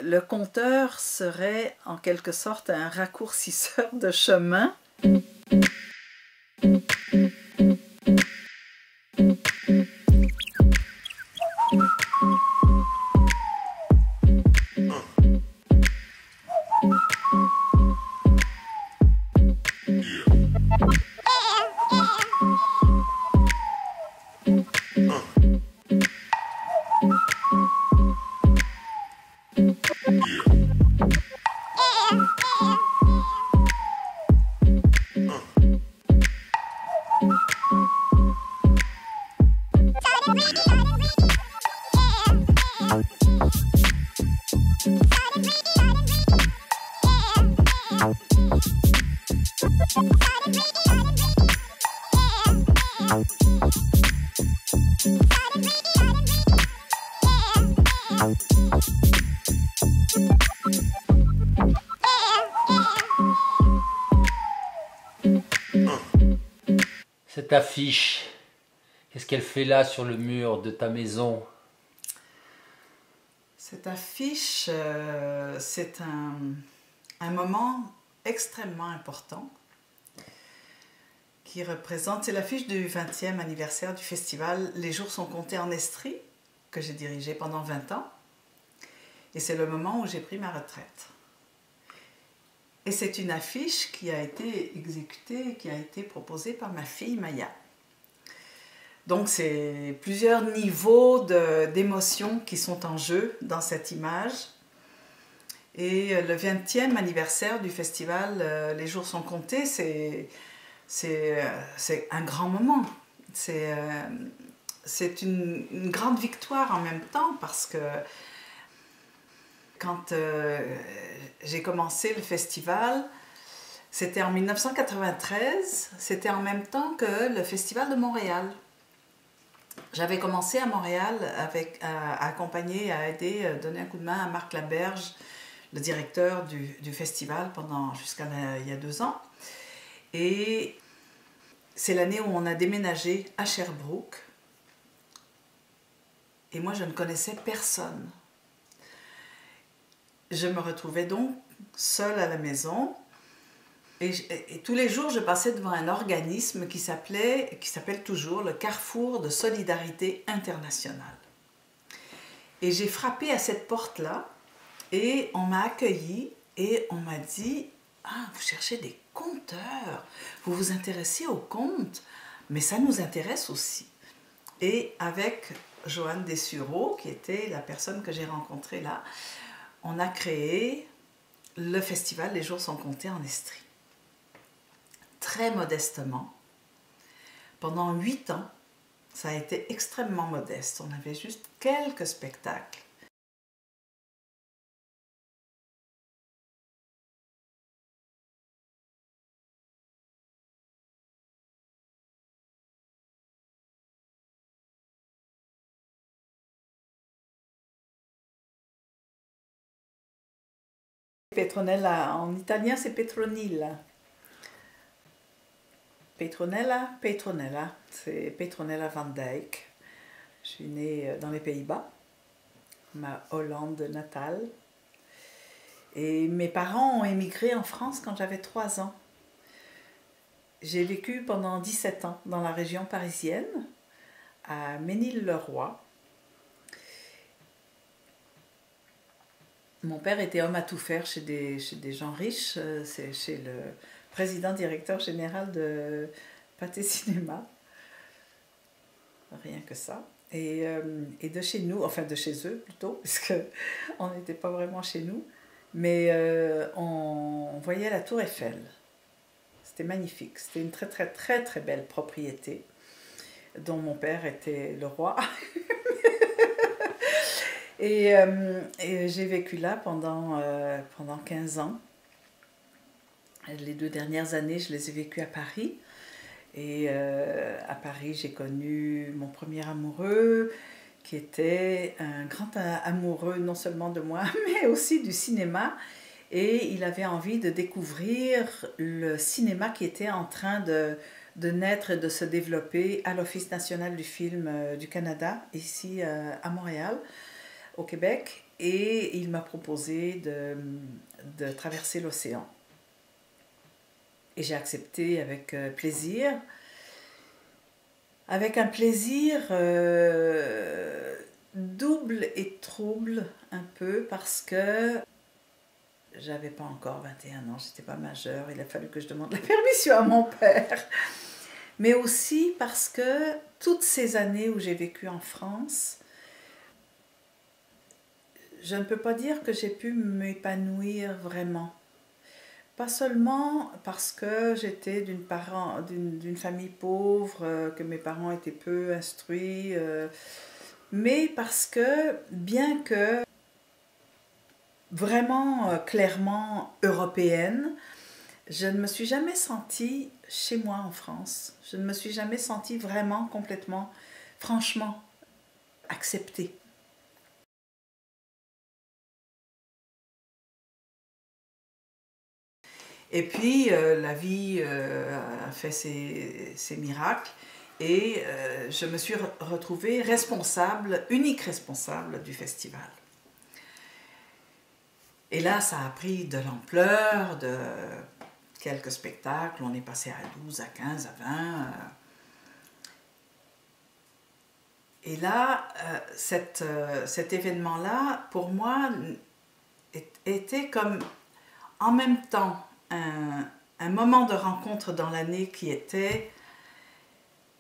Le compteur serait en quelque sorte un raccourcisseur de chemin. Cette affiche, qu'est-ce qu'elle fait là sur le mur de ta maison? Cette affiche, c'est un moment extrêmement important qui représente, c'est l'affiche du 20e anniversaire du festival Les Jours sont comptés en Estrie, que j'ai dirigé pendant 20 ans. Et c'est le moment où j'ai pris ma retraite. Et c'est une affiche qui a été exécutée, qui a été proposée par ma fille Maya. Donc c'est plusieurs niveaux d'émotions qui sont en jeu dans cette image. Et le 20e anniversaire du festival Les Jours sont comptés, c'est un grand moment. C'est une grande victoire en même temps parce que quand j'ai commencé le festival, c'était en 1993, c'était en même temps que le Festival de Montréal. J'avais commencé à Montréal à accompagner, à aider, donner un coup de main à Marc Laberge, le directeur du festival jusqu'à il y a 2 ans. Et c'est l'année où on a déménagé à Sherbrooke. Et moi, je ne connaissais personne. Je me retrouvais donc seule à la maison. Et tous les jours, je passais devant un organisme qui s'appelle toujours le Carrefour de Solidarité Internationale. Et j'ai frappé à cette porte-là et on m'a accueillie et on m'a dit « Ah, vous cherchez des compteurs, vous vous intéressez aux comptes, mais ça nous intéresse aussi. » Et avec Joanne Dessureau, qui était la personne que j'ai rencontrée là, on a créé le festival Les Jours sont comptés en Estrie. Très modestement, pendant 8 ans, ça a été extrêmement modeste. On avait juste quelques spectacles. Petronella, en italien c'est Petronilla. Petronella, c'est Petronella van Dijk. Je suis née dans les Pays-Bas, ma Hollande natale. Et mes parents ont émigré en France quand j'avais 3 ans. J'ai vécu pendant 17 ans dans la région parisienne, à Ménil-le-Roi. Mon père était homme à tout faire chez des gens riches, c'est chez le président directeur général de Pathé Cinéma, rien que ça. Et de chez nous, enfin de chez eux plutôt, parce qu'on n'était pas vraiment chez nous, mais on voyait la Tour Eiffel. C'était magnifique, c'était une très très très très belle propriété dont mon père était le roi. Et j'ai vécu là pendant 15 ans. Les 2 dernières années, je les ai vécues à Paris. Et à Paris, j'ai connu mon premier amoureux, qui était un grand amoureux non seulement de moi, mais aussi du cinéma. Et il avait envie de découvrir le cinéma qui était en train de naître et de se développer à l'Office national du film du Canada, ici à Montréal, au Québec. et il m'a proposé de traverser l'océan. Et j'ai accepté avec plaisir, avec un plaisir double et trouble un peu, parce que j'avais pas encore 21 ans, j'étais pas majeure, il a fallu que je demande la permission à mon père. Mais aussi parce que toutes ces années où j'ai vécu en France, je ne peux pas dire que j'ai pu m'épanouir vraiment. Pas seulement parce que j'étais d'une famille pauvre, que mes parents étaient peu instruits, mais parce que, bien que vraiment clairement européenne, je ne me suis jamais sentie chez moi en France. Je ne me suis jamais sentie vraiment, complètement, franchement, acceptée. Et puis, la vie a fait ses miracles et je me suis retrouvée responsable, unique responsable du festival. Et là, ça a pris de l'ampleur, de quelques spectacles, on est passé à 12, à 15, à 20. Et là, cet événement-là, pour moi, était comme en même temps un moment de rencontre dans l'année qui était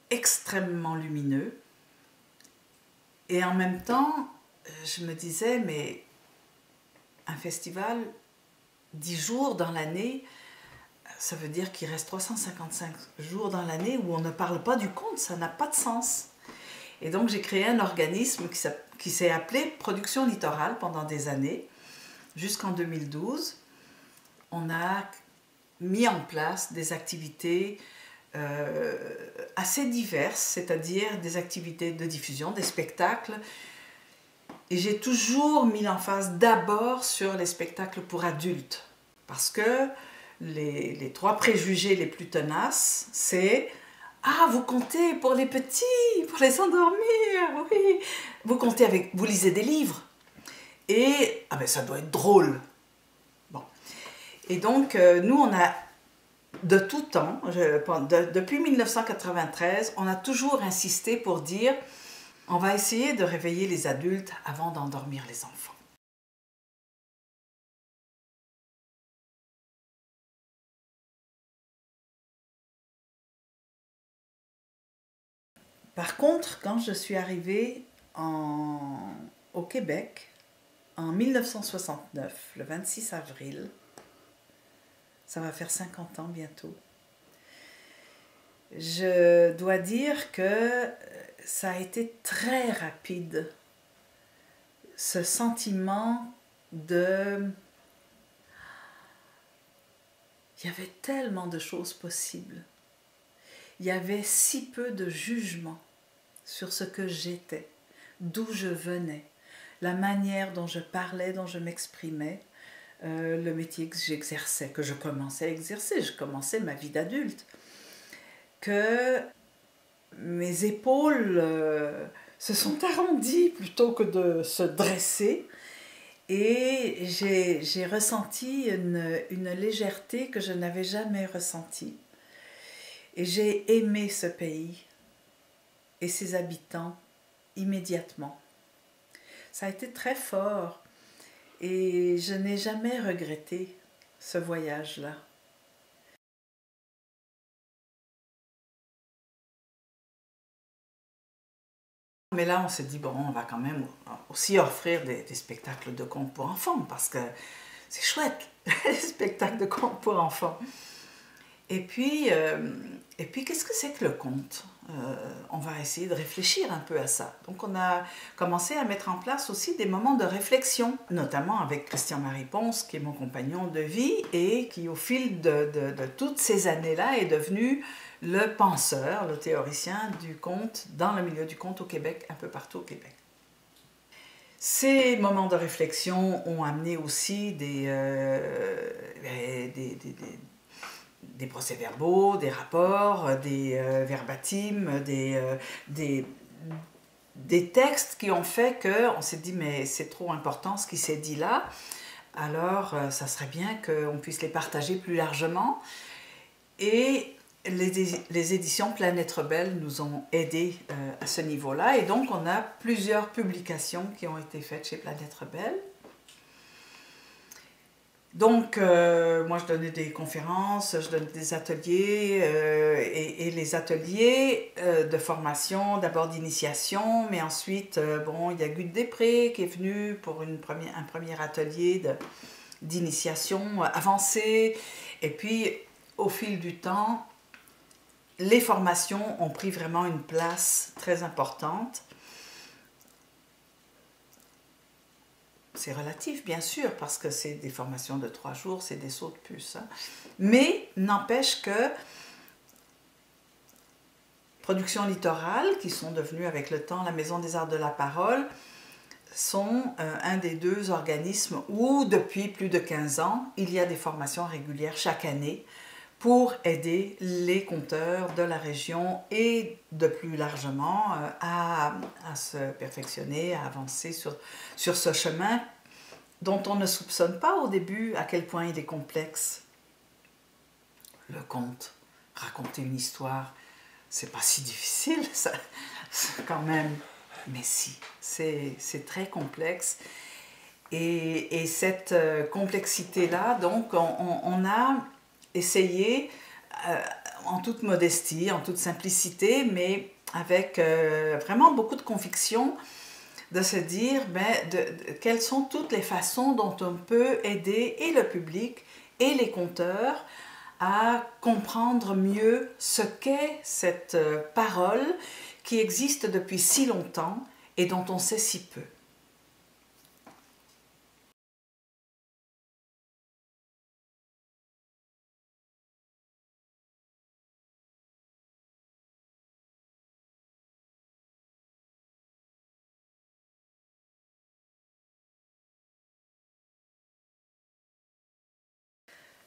extrêmement lumineux. Et en même temps, je me disais, mais un festival, 10 jours dans l'année, ça veut dire qu'il reste 355 jours dans l'année où on ne parle pas du conte, ça n'a pas de sens. Et donc j'ai créé un organisme qui s'est appelé Production Littorale pendant des années, jusqu'en 2012. On a mis en place des activités assez diverses, c'est-à-dire des activités de diffusion, des spectacles. Et j'ai toujours mis l'emphase d'abord sur les spectacles pour adultes, parce que les 3 préjugés les plus tenaces, c'est « Ah, vous comptez pour les petits, pour les endormir, oui. Vous lisez des livres. Et ah ben, ça doit être drôle. » Bon. Et donc, nous, on a, de tout temps, depuis 1993, on a toujours insisté pour dire « On va essayer de réveiller les adultes avant d'endormir les enfants. » Par contre, quand je suis arrivée au Québec, en 1969, le 26 avril, ça va faire 50 ans bientôt, je dois dire que ça a été très rapide, ce sentiment de... Il y avait tellement de choses possibles. Il y avait si peu de jugement sur ce que j'étais, d'où je venais, la manière dont je parlais, dont je m'exprimais, le métier que j'exerçais, que je commençais à exercer, je commençais ma vie d'adulte, que mes épaules se sont arrondies plutôt que de se dresser, et j'ai ressenti une légèreté que je n'avais jamais ressentie. Et j'ai aimé ce pays et ses habitants immédiatement. Ça a été très fort et je n'ai jamais regretté ce voyage-là. Mais là, on s'est dit, bon, on va quand même aussi offrir des spectacles de contes pour enfants, parce que c'est chouette, les spectacles de contes pour enfants. Et puis qu'est-ce que c'est que le conte? On va essayer de réfléchir un peu à ça. Donc on a commencé à mettre en place aussi des moments de réflexion, notamment avec Christian-Marie Ponce, qui est mon compagnon de vie et qui, au fil de toutes ces années-là, est devenu le penseur, le théoricien du conte dans le milieu du conte au Québec, un peu partout au Québec. Ces moments de réflexion ont amené aussi des procès-verbaux, des rapports, des verbatims, des textes qui ont fait qu'on s'est dit mais c'est trop important ce qui s'est dit là, alors ça serait bien qu'on puisse les partager plus largement. Et les éditions Planète Rebelle nous ont aidés à ce niveau-là, et donc on a plusieurs publications qui ont été faites chez Planète Rebelle. Donc, moi, je donnais des conférences, je donnais des ateliers, et les ateliers de formation, d'abord d'initiation, mais ensuite, bon, il y a Guy Després qui est venu pour un premier atelier d'initiation avancée. Et puis, au fil du temps, les formations ont pris vraiment une place très importante. C'est relatif, bien sûr, parce que c'est des formations de 3 jours, c'est des sauts de puce. Hein. Mais n'empêche que Productions Littorales, qui sont devenues avec le temps la Maison des Arts de la Parole, sont un des 2 organismes où, depuis plus de 15 ans, il y a des formations régulières chaque année pour aider les conteurs de la région et de plus largement à se perfectionner, à avancer sur ce chemin dont on ne soupçonne pas au début à quel point il est complexe. Le conte, raconter une histoire, c'est pas si difficile, ça, quand même. Mais si, c'est très complexe. Et cette complexité-là, donc, on a essayé, en toute modestie, en toute simplicité, mais avec vraiment beaucoup de conviction, de se dire quelles sont toutes les façons dont on peut aider et le public et les conteurs à comprendre mieux ce qu'est cette parole qui existe depuis si longtemps et dont on sait si peu.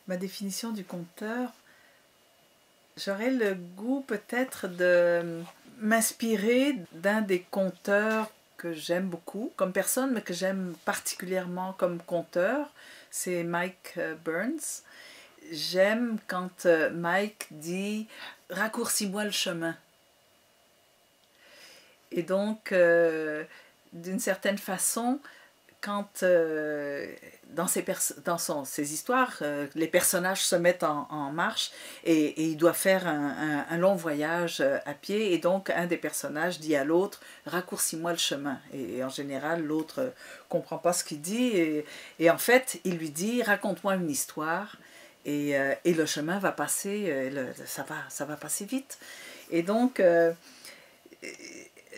Ma définition du conteur, j'aurais le goût peut-être de m'inspirer d'un des conteurs que j'aime beaucoup comme personne, mais que j'aime particulièrement comme conteur, c'est Mike Burns. J'aime quand Mike dit « raccourcis-moi le chemin ». Et donc, d'une certaine façon, quand dans ses histoires, les personnages se mettent en marche et ils doivent faire un long voyage à pied, et donc un des personnages dit à l'autre « raccourcis-moi le chemin ». Et en général, l'autre ne comprend pas ce qu'il dit, et en fait, il lui dit « raconte-moi une histoire ». Et le chemin va passer, ça va passer vite. Et donc,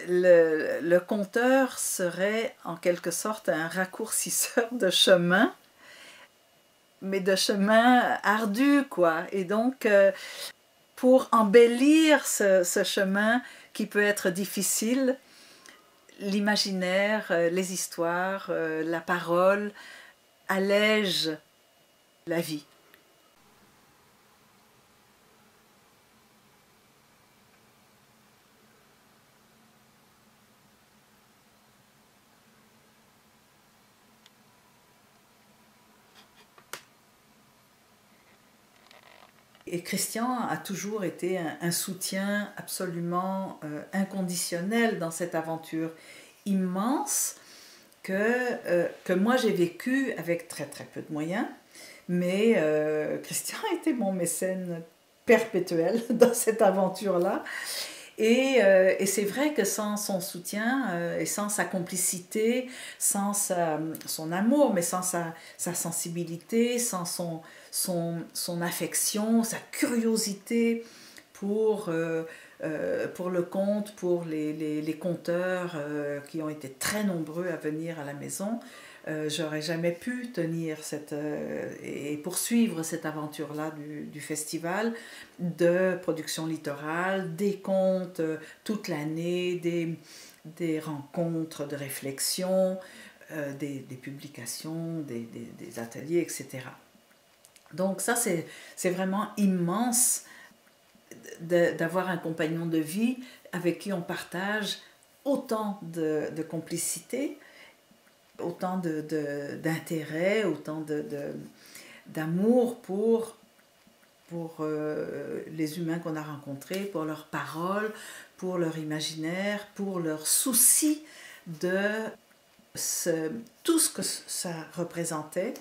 le conteur serait en quelque sorte un raccourcisseur de chemin, mais de chemin ardu, quoi. Et donc, pour embellir ce chemin qui peut être difficile, l'imaginaire, les histoires, la parole allègent la vie. Et Christian a toujours été un soutien absolument inconditionnel dans cette aventure immense que moi j'ai vécue avec très très peu de moyens, mais Christian a été mon mécène perpétuel dans cette aventure-là. Et c'est vrai que sans son soutien et sans sa complicité, sans son amour, mais sans sa sensibilité, sans son affection, sa curiosité pour le conte, pour les conteurs qui ont été très nombreux à venir à la maison, j'aurais jamais pu tenir et poursuivre cette aventure-là du festival de production littorale, des contes toute l'année, des rencontres de réflexion, des publications, des ateliers, etc. Donc ça, c'est vraiment immense d'avoir un compagnon de vie avec qui on partage autant de complicité, autant d'intérêt, autant d'amour pour les humains qu'on a rencontrés, pour leurs paroles, pour leur imaginaire, pour leur souci de tout ce que ça représentait.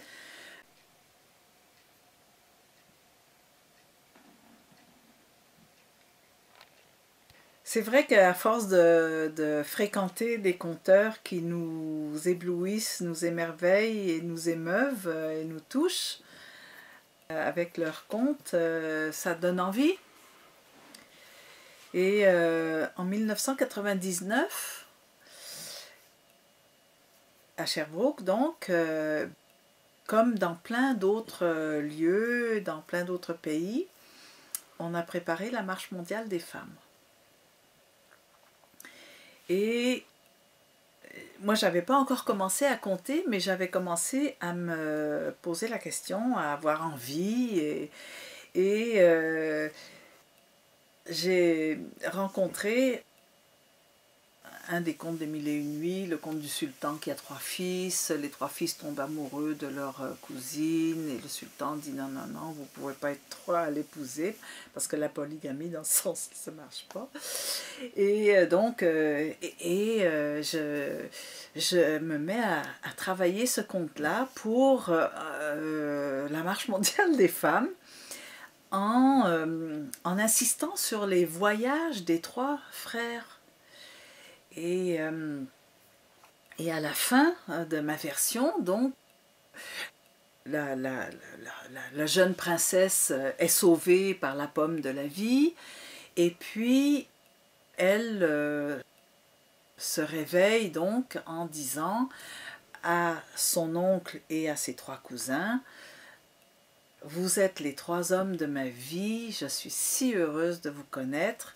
C'est vrai qu'à force de fréquenter des conteurs qui nous éblouissent, nous émerveillent et nous émeuvent et nous touchent, avec leurs contes, ça donne envie. Et en 1999, à Sherbrooke, donc, comme dans plein d'autres lieux, dans plein d'autres pays, on a préparé la Marche mondiale des femmes. Et moi, je n'avais pas encore commencé à compter, mais j'avais commencé à me poser la question, à avoir envie. Et j'ai rencontré un des contes des Mille et une nuits, le conte du sultan qui a 3 fils. Les 3 fils tombent amoureux de leur cousine et le sultan dit non, non, non, vous ne pouvez pas être 3 à l'épouser parce que la polygamie dans ce sens ça ne marche pas. Et donc, je me mets à travailler ce conte-là pour la Marche mondiale des femmes en insistant sur les voyages des 3 frères. Et à la fin de ma version, donc, la jeune princesse est sauvée par la pomme de la vie, et puis elle se réveille donc en disant à son oncle et à ses 3 cousins: vous êtes les 3 hommes de ma vie, je suis si heureuse de vous connaître,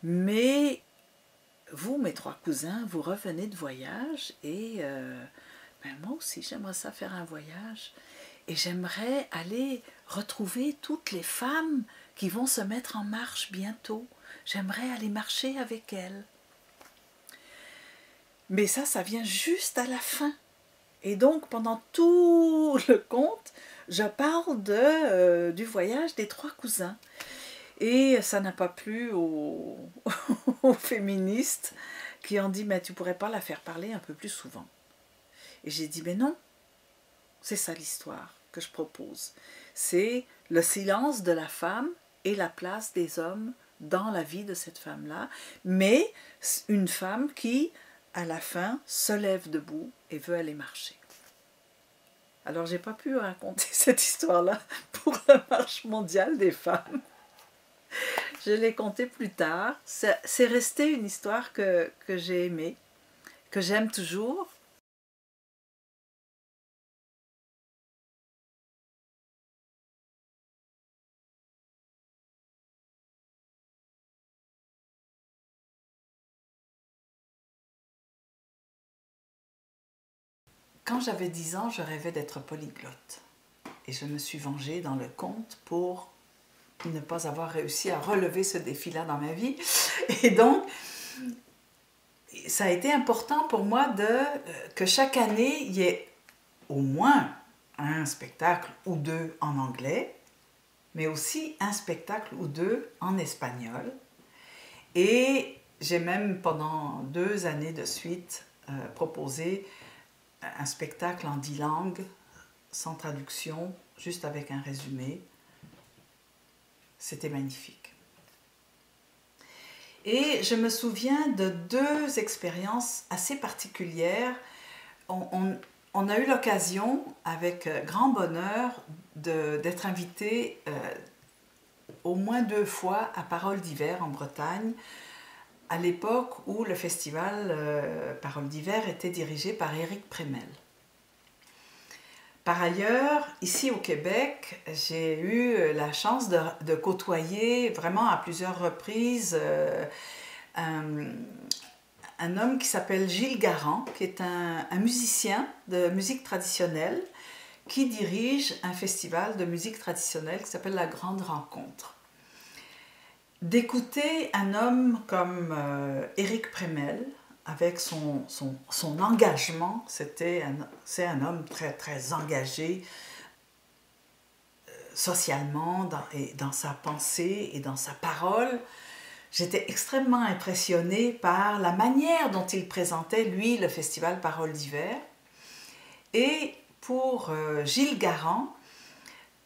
mais vous, mes 3 cousins, vous revenez de voyage et moi aussi j'aimerais ça faire un voyage et j'aimerais aller retrouver toutes les femmes qui vont se mettre en marche bientôt. J'aimerais aller marcher avec elles. Mais ça vient juste à la fin. Et donc pendant tout le conte, je parle du voyage des 3 cousins. Et ça n'a pas plu aux féministes qui ont dit « mais tu pourrais pas la faire parler un peu plus souvent ». Et j'ai dit « mais non, c'est ça l'histoire que je propose. C'est le silence de la femme et la place des hommes dans la vie de cette femme-là, mais une femme qui, à la fin, se lève debout et veut aller marcher ». Alors j'ai pas pu raconter cette histoire-là pour la Marche mondiale des femmes. Je l'ai contée plus tard. C'est resté une histoire que j'ai aimée, que j'aime toujours. Quand j'avais 10 ans, je rêvais d'être polyglotte. Et je me suis vengée dans le conte pour ne pas avoir réussi à relever ce défi-là dans ma vie. Et donc, ça a été important pour moi que chaque année, il y ait au moins un spectacle ou 2 en anglais, mais aussi un spectacle ou 2 en espagnol. Et j'ai même pendant 2 années de suite proposé un spectacle en 10 langues, sans traduction, juste avec un résumé. C'était magnifique. Et je me souviens de 2 expériences assez particulières. On a eu l'occasion, avec grand bonheur, d'être invité au moins 2 fois à Paroles d'hiver en Bretagne, à l'époque où le festival Paroles d'hiver était dirigé par Éric Prémel. Par ailleurs, ici au Québec, j'ai eu la chance de côtoyer vraiment à plusieurs reprises un homme qui s'appelle Gilles Garand, qui est un musicien de musique traditionnelle, qui dirige un festival de musique traditionnelle qui s'appelle La Grande Rencontre. d'écouter un homme comme Éric Prémel, avec son engagement. C'est un homme très, très engagé socialement dans sa pensée et dans sa parole. J'étais extrêmement impressionnée par la manière dont il présentait, lui, le festival Paroles d'hiver. Et pour Gilles Garand,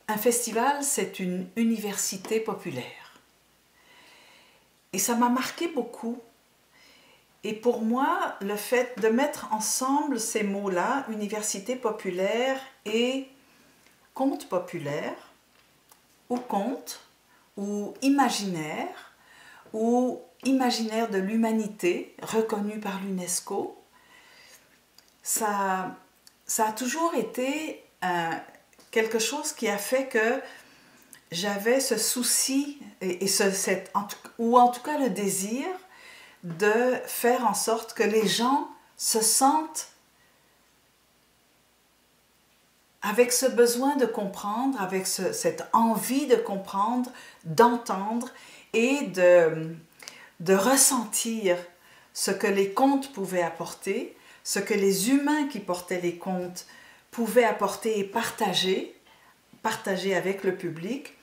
un festival, c'est une université populaire. Et ça m'a marqué beaucoup. Et pour moi, le fait de mettre ensemble ces mots-là, université populaire et conte populaire, ou conte, ou imaginaire de l'humanité, reconnu par l'UNESCO, ça a toujours été quelque chose qui a fait que j'avais ce souci, ou en tout cas le désir, de faire en sorte que les gens se sentent avec ce besoin de comprendre, avec cette envie de comprendre, d'entendre et de ressentir ce que les contes pouvaient apporter, ce que les humains qui portaient les contes pouvaient apporter et partager avec le public,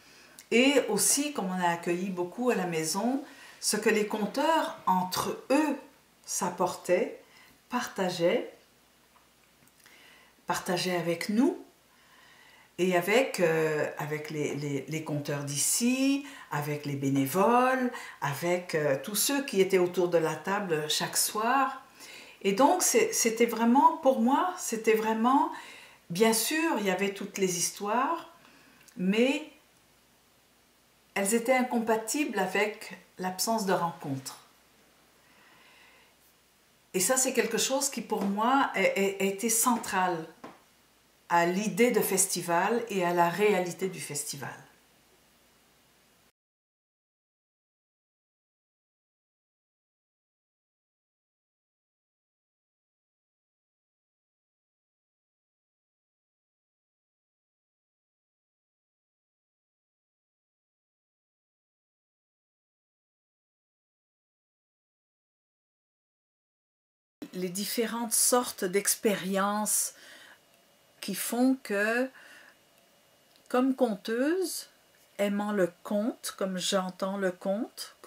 et aussi, comme on a accueilli beaucoup à la maison, ce que les conteurs, entre eux, s'apportaient, partageaient avec nous, et avec les conteurs d'ici, avec les bénévoles, avec tous ceux qui étaient autour de la table chaque soir. Et donc, c'était vraiment, pour moi, c'était vraiment, bien sûr, il y avait toutes les histoires, mais elles étaient incompatibles avec l'absence de rencontre. Et ça, c'est quelque chose qui, pour moi, a été central à l'idée de festival et à la réalité du festival. Les différentes sortes d'expériences qui font que, comme conteuse, aimant le conte, comme j'entends le conte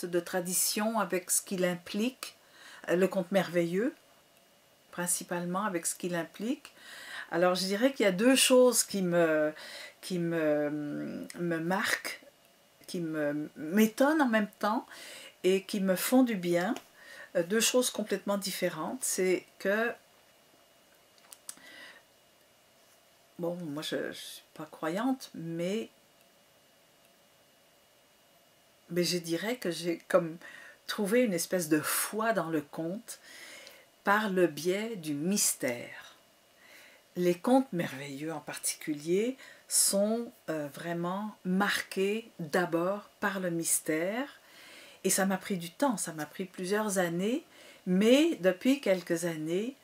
de tradition avec ce qu'il implique, le conte merveilleux, principalement avec ce qu'il implique. Alors je dirais qu'il y a deux choses qui me marquent, qui m'étonnent en même temps et qui me font du bien. Deux choses complètement différentes. C'est que, bon, moi je ne suis pas croyante, mais je dirais que j'ai comme trouvé une espèce de foi dans le conte par le biais du mystère. Les contes merveilleux en particulier sont vraiment marqués d'abord par le mystère. Et ça m'a pris du temps, ça m'a pris plusieurs années, mais depuis quelques années,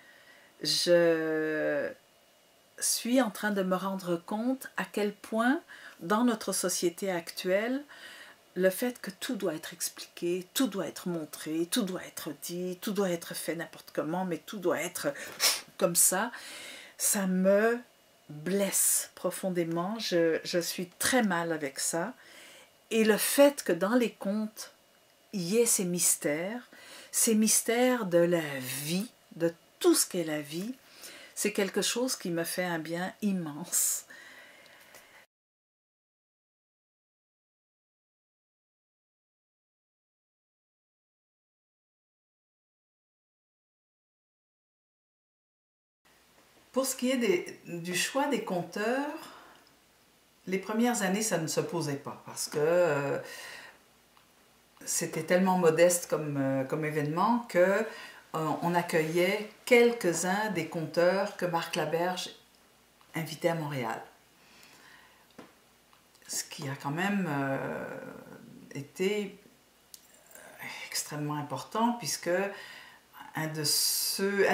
je suis en train de me rendre compte à quel point, dans notre société actuelle, le fait que tout doit être expliqué, tout doit être montré, tout doit être dit, tout doit être fait n'importe comment, mais tout doit être comme ça me blesse profondément. Je suis très mal avec ça. Et le fait que dans les contes, il y ait ces mystères de la vie, de tout ce qu'est la vie, c'est quelque chose qui me fait un bien immense. Pour ce qui est du choix des conteurs, les premières années, ça ne se posait pas parce que c'était tellement modeste comme événement que on accueillait quelques-uns des conteurs que Marc Laberge invitait à Montréal. Ce qui a quand même été extrêmement important puisque un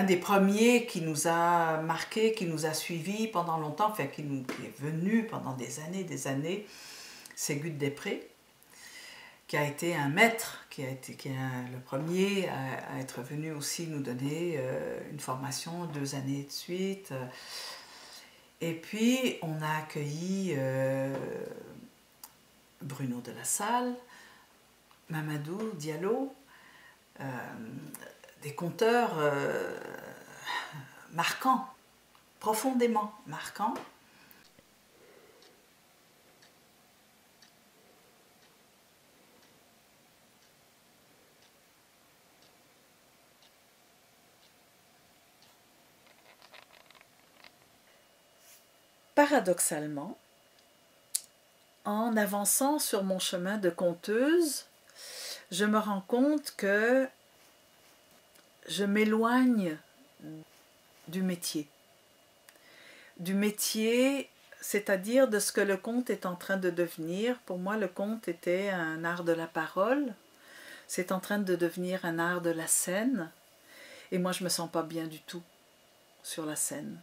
des premiers qui nous a marqué, qui nous a suivis pendant longtemps, enfin qui est venu pendant des années, c'est Gut Després. qui a été un maître, qui est le premier à être venu aussi nous donner une formation 2 années de suite. Et puis, on a accueilli Bruno de la Salle, Mamadou Diallo, des conteurs marquants, profondément marquants. Paradoxalement, en avançant sur mon chemin de conteuse, je me rends compte que je m'éloigne du métier. Du métier, c'est-à-dire de ce que le conte est en train de devenir. Pour moi, le conte était un art de la parole. C'est en train de devenir un art de la scène. Et moi, je ne me sens pas bien du tout sur la scène.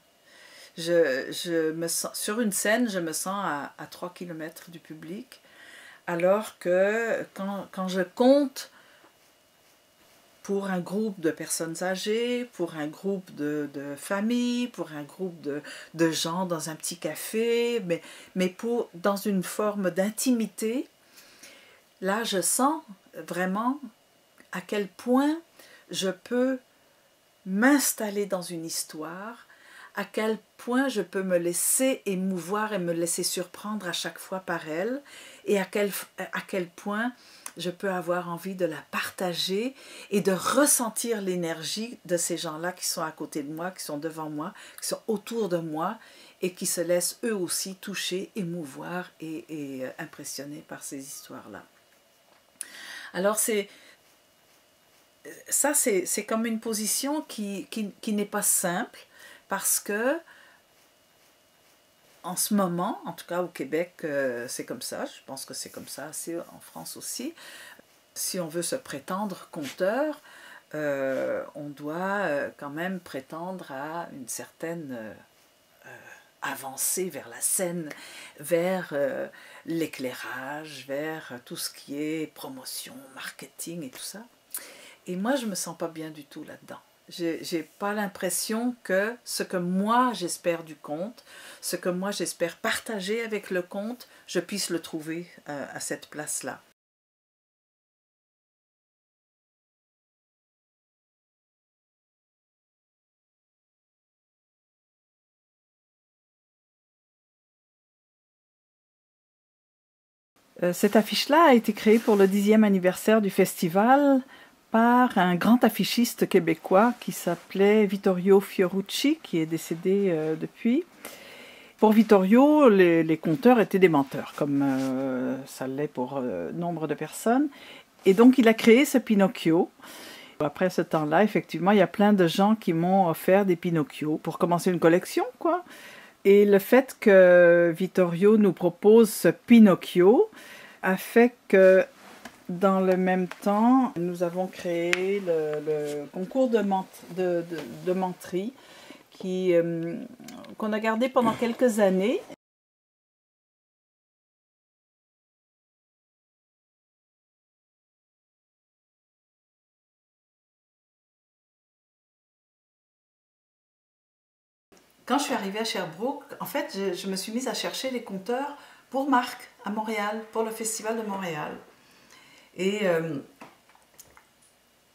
Sur une scène, je me sens à 3 km du public, alors que quand je compte pour un groupe de personnes âgées, pour un groupe de familles, pour un groupe de gens dans un petit café, mais dans une forme d'intimité, là je sens vraiment à quel point je peux m'installer dans une histoire, à quel point je peux me laisser émouvoir et me laisser surprendre à chaque fois par elle, et à quel point je peux avoir envie de la partager et de ressentir l'énergie de ces gens-là qui sont à côté de moi, qui sont devant moi, qui sont autour de moi et qui se laissent eux aussi toucher, émouvoir et impressionner par ces histoires-là. Alors c'est comme une position qui n'est pas simple, parce que en ce moment, en tout cas au Québec, c'est comme ça, je pense que c'est comme ça assez en France aussi. Si on veut se prétendre conteur, on doit quand même prétendre à une certaine avancée vers la scène, vers l'éclairage, vers tout ce qui est promotion, marketing et tout ça. Et moi, je ne me sens pas bien du tout là-dedans. J'ai pas l'impression que ce que moi j'espère du conte, ce que moi j'espère partager avec le conte, je puisse le trouver à cette place-là. Cette affiche-là a été créée pour le 10e anniversaire du festival par un grand affichiste québécois qui s'appelait Vittorio Fiorucci, qui est décédé depuis. Pour Vittorio, les conteurs étaient des menteurs, comme ça l'est pour nombre de personnes. Et donc il a créé ce Pinocchio. Après ce temps-là, effectivement, il y a plein de gens qui m'ont offert des Pinocchio pour commencer une collection, quoi. Et le fait que Vittorio nous propose ce Pinocchio a fait que, dans le même temps, nous avons créé le concours de menterie qu'on a gardé pendant quelques années. Quand je suis arrivée à Sherbrooke, en fait, je me suis mise à chercher les conteurs pour Marc, à Montréal, pour le Festival de Montréal. Et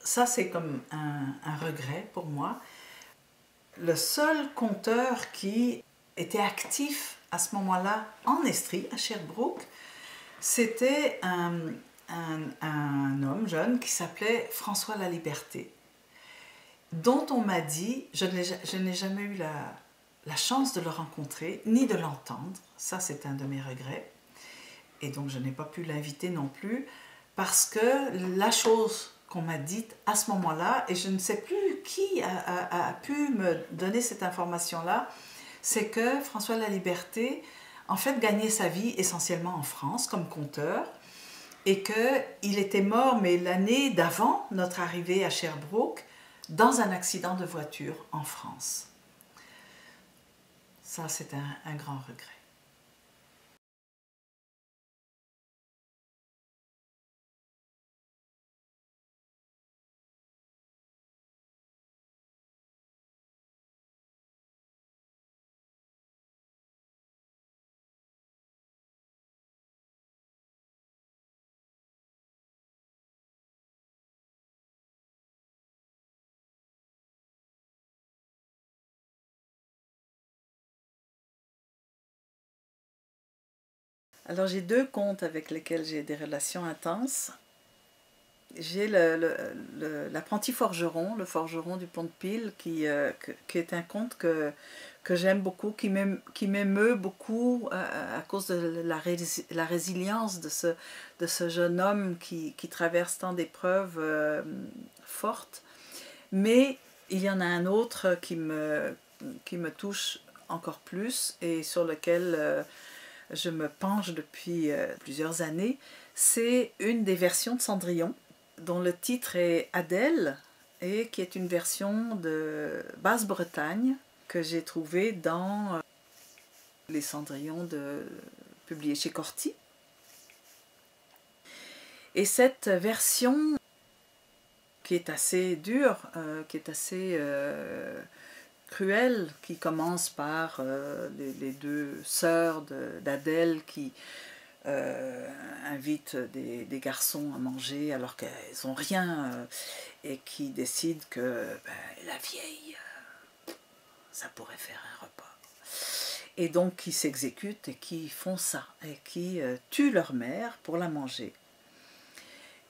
ça, c'est comme un regret pour moi. Le seul conteur qui était actif à ce moment-là en Estrie, à Sherbrooke, c'était un homme jeune qui s'appelait François Laliberté, dont on m'a dit, je n'ai jamais eu la chance de le rencontrer, ni de l'entendre, ça c'est un de mes regrets, et donc je n'ai pas pu l'inviter non plus, parce que la chose qu'on m'a dite à ce moment-là, et je ne sais plus qui a pu me donner cette information-là, c'est que François Laliberté, en fait, gagnait sa vie essentiellement en France comme conteur, et qu'il était mort, mais l'année d'avant notre arrivée à Sherbrooke, dans un accident de voiture en France. Ça, c'est un grand regret. Alors j'ai deux contes avec lesquels j'ai des relations intenses. J'ai l'apprenti forgeron, le forgeron du Pont de Pile, qui est un conte que j'aime beaucoup, qui m'émeut beaucoup à cause de la résilience de ce jeune homme qui traverse tant d'épreuves fortes. Mais il y en a un autre qui me touche encore plus et sur lequel je me penche depuis plusieurs années. C'est une des versions de Cendrillon, dont le titre est Adèle, et qui est une version de Basse-Bretagne que j'ai trouvée dans les Cendrillons publiés chez Corty. Et cette version, qui est assez dure, qui est assez cruelle, qui commence par les deux sœurs d'Adèle qui invitent des garçons à manger alors qu'elles n'ont rien et qui décident que la vieille, ça pourrait faire un repas. Et donc qui s'exécutent et qui font ça, et qui tuent leur mère pour la manger.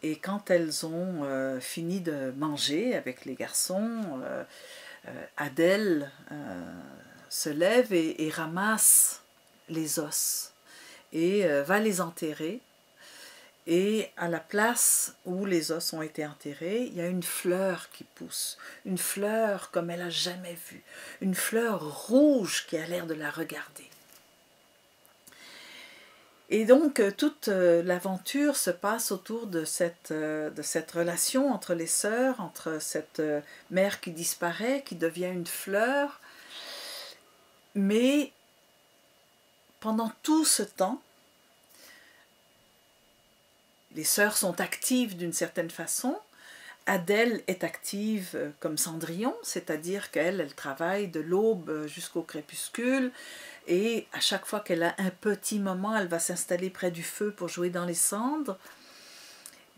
Et quand elles ont fini de manger avec les garçons, Adèle se lève et ramasse les os et va les enterrer. Et à la place où les os ont été enterrés, il y a une fleur qui pousse, une fleur comme elle n'a jamais vue, une fleur rouge qui a l'air de la regarder. Et donc toute l'aventure se passe autour de cette relation entre les sœurs, entre cette mère qui disparaît, qui devient une fleur. Mais pendant tout ce temps, les sœurs sont actives d'une certaine façon. Adèle est active comme Cendrillon, c'est-à-dire qu'elle travaille de l'aube jusqu'au crépuscule. Et à chaque fois qu'elle a un petit moment, elle va s'installer près du feu pour jouer dans les cendres.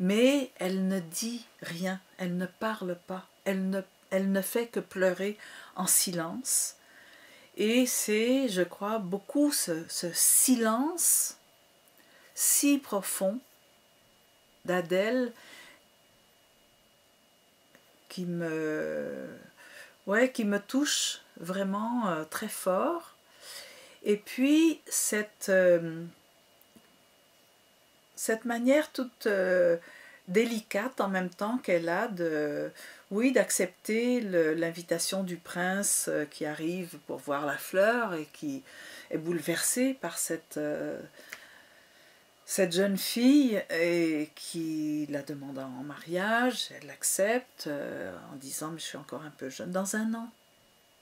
Mais elle ne dit rien, elle ne parle pas, elle ne fait que pleurer en silence. Et c'est, je crois, beaucoup ce silence si profond d'Adèle qui me touche vraiment très fort. Et puis cette manière toute délicate en même temps qu'elle a d'accepter l'invitation du prince qui arrive pour voir la fleur et qui est bouleversé par cette jeune fille et qui la demande en mariage. Elle l'accepte en disant « mais je suis encore un peu jeune, dans un an ».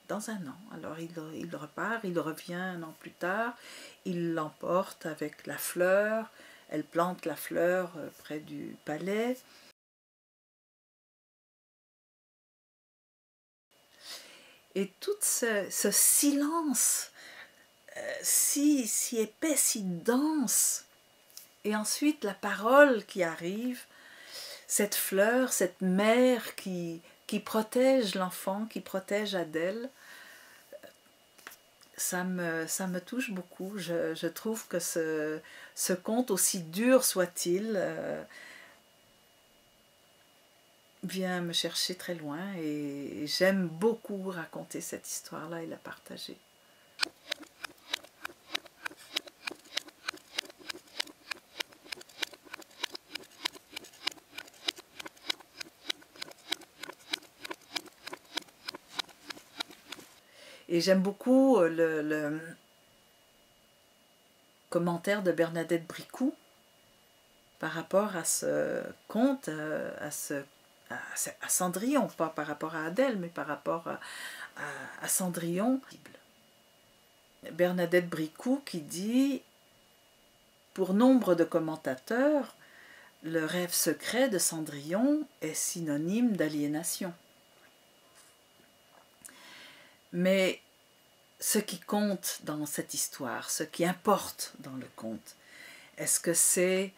Alors il repart, il revient un an plus tard, il l'emporte avec la fleur, elle plante la fleur près du palais. Et tout ce silence si épais, si dense, et ensuite la parole qui arrive, cette fleur, cette mère qui protège l'enfant, qui protège Adèle, ça me touche beaucoup. Je trouve que ce conte, aussi dur soit-il, vient me chercher très loin et j'aime beaucoup raconter cette histoire-là et la partager. Et j'aime beaucoup le commentaire de Bernadette Bricou par rapport à ce conte, à Cendrillon, pas par rapport à Adèle, mais par rapport à Cendrillon. Bernadette Bricou qui dit « Pour nombre de commentateurs, le rêve secret de Cendrillon est synonyme d'aliénation. » Mais ce qui compte dans cette histoire, ce qui importe dans le conte, est-ce que c'est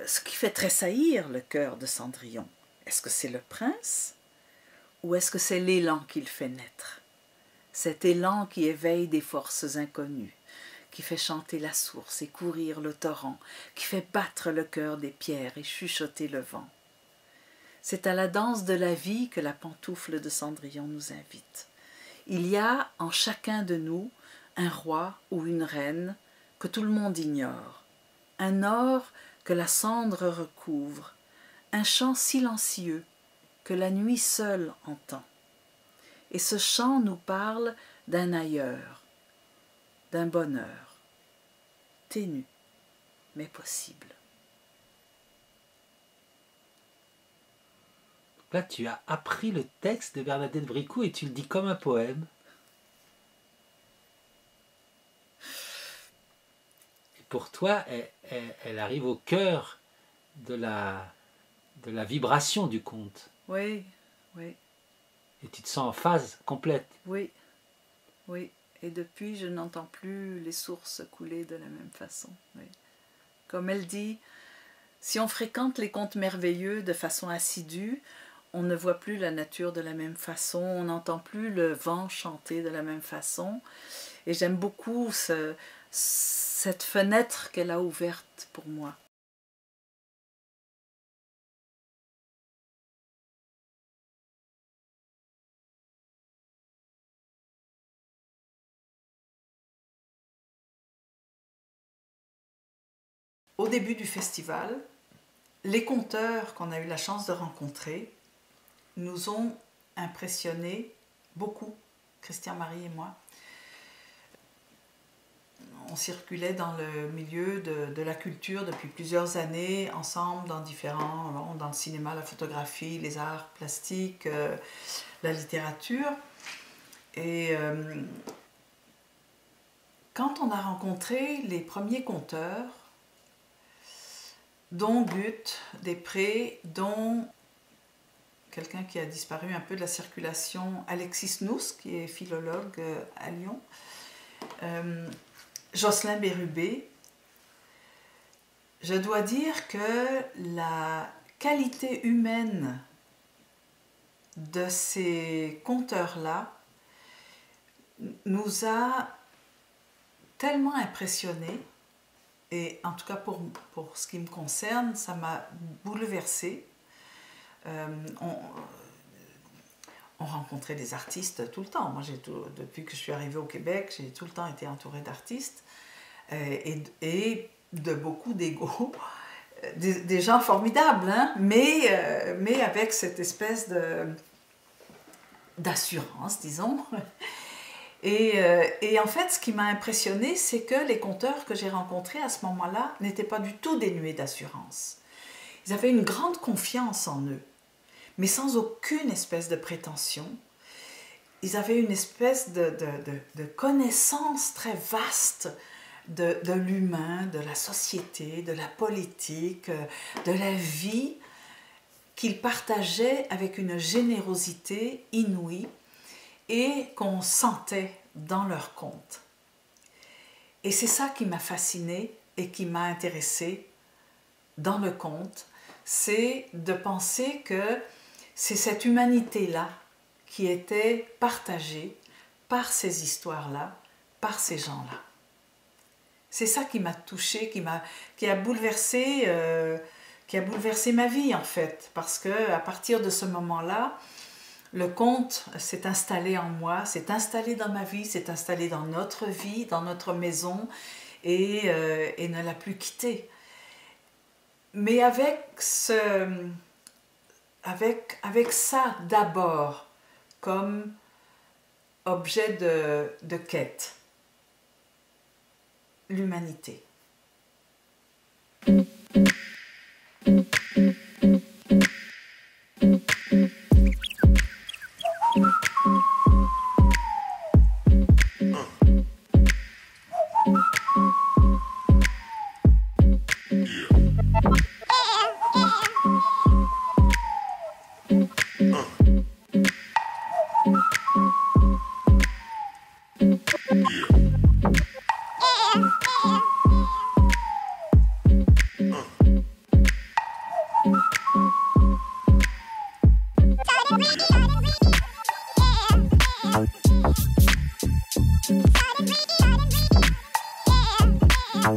ce qui fait tressaillir le cœur de Cendrillon? Est-ce que c'est le prince ou est-ce que c'est l'élan qu'il fait naître? Cet élan qui éveille des forces inconnues, qui fait chanter la source et courir le torrent, qui fait battre le cœur des pierres et chuchoter le vent. C'est à la danse de la vie que la pantoufle de Cendrillon nous invite. Il y a en chacun de nous un roi ou une reine que tout le monde ignore, un or que la cendre recouvre, un chant silencieux que la nuit seule entend. Et ce chant nous parle d'un ailleurs, d'un bonheur, ténu, mais possible. Là, tu as appris le texte de Bernadette Bricou et tu le dis comme un poème. Et pour toi, elle arrive au cœur de la vibration du conte. Oui, oui. Et tu te sens en phase complète. Oui, oui. Et depuis, je n'entends plus les sources couler de la même façon. Oui. Comme elle dit, si on fréquente les contes merveilleux de façon assidue, on ne voit plus la nature de la même façon, on n'entend plus le vent chanter de la même façon. Et j'aime beaucoup cette fenêtre qu'elle a ouverte pour moi. Au début du festival, les conteurs qu'on a eu la chance de rencontrer nous ont impressionnés beaucoup, Christian, Marie et moi. On circulait dans le milieu de la culture depuis plusieurs années, ensemble dans dans le cinéma, la photographie, les arts plastiques, la littérature. Et quand on a rencontré les premiers conteurs, dont Gut Després, dont quelqu'un qui a disparu un peu de la circulation, Alexis Nous, qui est philologue à Lyon, Jocelyn Bérubé, je dois dire que la qualité humaine de ces conteurs-là nous a tellement impressionnés. Et en tout cas, pour ce qui me concerne, ça m'a bouleversée. On rencontrait des artistes tout le temps. Moi, depuis que je suis arrivée au Québec, j'ai tout le temps été entourée d'artistes et de beaucoup d'égos. Des gens formidables, hein, mais avec cette espèce d'assurance, disons. Et en fait, ce qui m'a impressionnée, c'est que les conteurs que j'ai rencontrés à ce moment-là n'étaient pas du tout dénués d'assurance. Ils avaient une grande confiance en eux, mais sans aucune espèce de prétention. Ils avaient une espèce de connaissance très vaste de l'humain, de la société, de la politique, de la vie, qu'ils partageaient avec une générosité inouïe, et qu'on sentait dans leurs contes. Et c'est ça qui m'a fascinée et qui m'a intéressée dans le conte, c'est de penser que c'est cette humanité-là qui était partagée par ces histoires-là, par ces gens-là. C'est ça qui m'a touchée, qui a bouleversé ma vie en fait, parce que à partir de ce moment-là, le conte s'est installé en moi, s'est installé dans ma vie, s'est installé dans notre vie, dans notre maison, et ne l'a plus quitté. Mais avec ça d'abord comme objet de quête, l'humanité. Yeah.